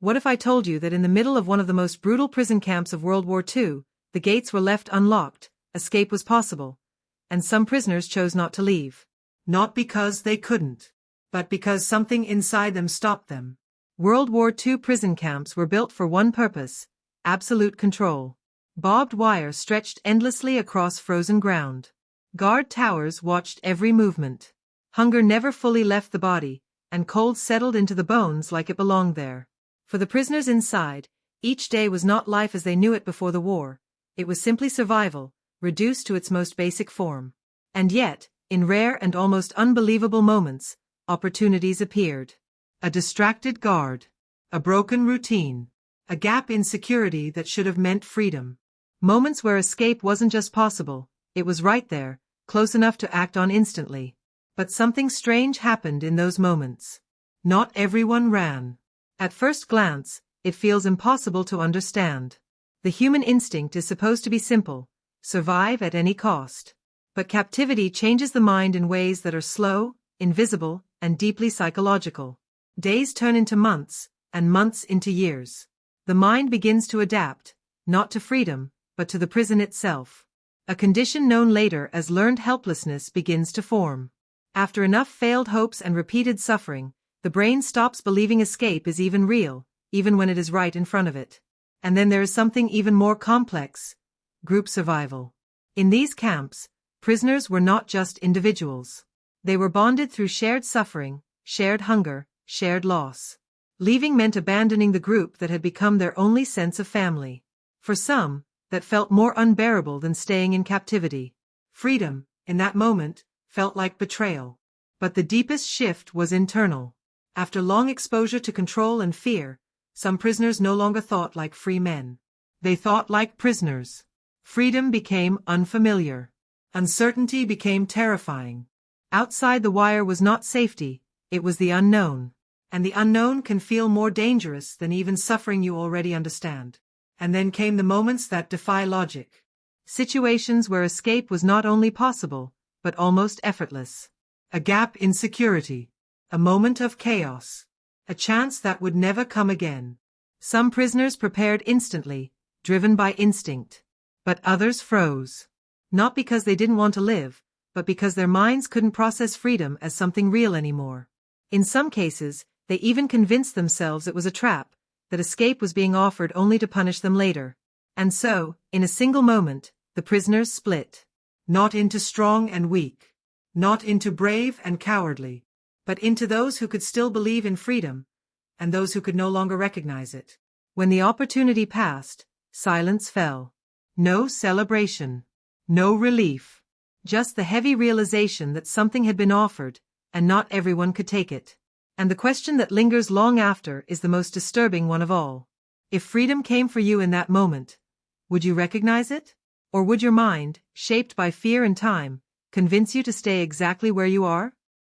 What if I told you that in the middle of one of the most brutal prison camps of World War II, the gates were left unlocked, escape was possible, and some prisoners chose not to leave. Not because they couldn't, but because something inside them stopped them. World War II prison camps were built for one purpose: absolute control. Barbed wire stretched endlessly across frozen ground. Guard towers watched every movement. Hunger never fully left the body, and cold settled into the bones like it belonged there. For the prisoners inside, each day was not life as they knew it before the war. It was simply survival, reduced to its most basic form. And yet, in rare and almost unbelievable moments, opportunities appeared. A distracted guard. A broken routine. A gap in security that should have meant freedom. Moments where escape wasn't just possible, it was right there, close enough to act on instantly. But something strange happened in those moments. Not everyone ran. At first glance, it feels impossible to understand. The human instinct is supposed to be simple: survive at any cost. But captivity changes the mind in ways that are slow, invisible, and deeply psychological. Days turn into months, and months into years. The mind begins to adapt, not to freedom, but to the prison itself. A condition known later as learned helplessness begins to form. After enough failed hopes and repeated suffering, the brain stops believing escape is even real, even when it is right in front of it. And then there is something even more complex: group survival. In these camps, prisoners were not just individuals. They were bonded through shared suffering, shared hunger, shared loss. Leaving meant abandoning the group that had become their only sense of family. For some, that felt more unbearable than staying in captivity. Freedom, in that moment, felt like betrayal. But the deepest shift was internal. After long exposure to control and fear, some prisoners no longer thought like free men. They thought like prisoners. Freedom became unfamiliar. Uncertainty became terrifying. Outside the wire was not safety, it was the unknown. And the unknown can feel more dangerous than even suffering you already understand. And then came the moments that defy logic. Situations where escape was not only possible, but almost effortless. A gap in security. A moment of chaos. A chance that would never come again. Some prisoners prepared instantly, driven by instinct. But others froze. Not because they didn't want to live, but because their minds couldn't process freedom as something real anymore. In some cases, they even convinced themselves it was a trap, that escape was being offered only to punish them later. And so, in a single moment, the prisoners split. Not into strong and weak. Not into brave and cowardly. But into those who could still believe in freedom, and those who could no longer recognize it. When the opportunity passed, silence fell. No celebration. No relief. Just the heavy realization that something had been offered, and not everyone could take it. And the question that lingers long after is the most disturbing one of all. If freedom came for you in that moment, would you recognize it? Or would your mind, shaped by fear and time, convince you to stay exactly where you are?